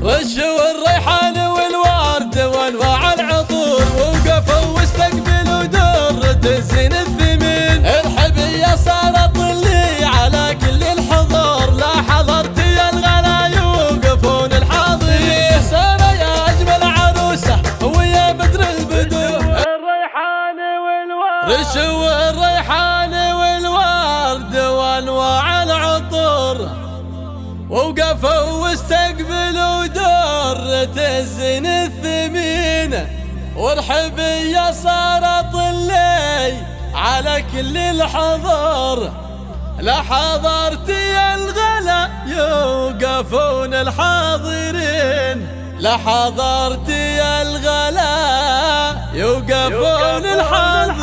رشوا الريحان والورد وانواع العطور، وقفوا واستقبلوا درة الزين الثمين. الحبية صارت طلي على كل الحضور، لا حضرت يا الغلا يوقفون الحاضرين. سارة يا أجمل عروسة ويا بدر البدور، الريحان والورد رشوا الريحان والورد وانواع العطور، وقفوا واستقبلوا درة الزين الثمين. والحبية صارت طلي على كل الحضور، لا حضرت يا الغلا يوقفون الحاضرين. لا حضرت يا الغلا يوقفون الحاضرين.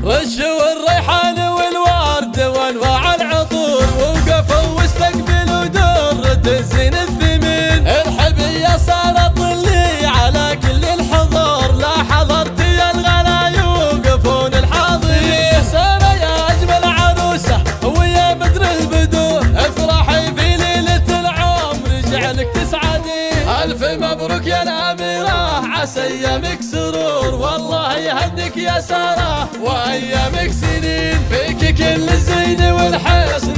رشوا الريحان والورد وانواع العطور، وقفوا واستقبلوا درة الزين الثمين. الحبية صارت طلي على كل الحضور، لا حضرت يا الغلا يوقفون الحاضرين. سارة يا أجمل عروسة ويا بدر البدور، افرحي في ليلة العمر جعلك تسعدين. ألف مبروك يا الأميرة عسى أيامك سرور، والله يهدك يا سارة وأيامك سنين. فيك كل الزين والحسن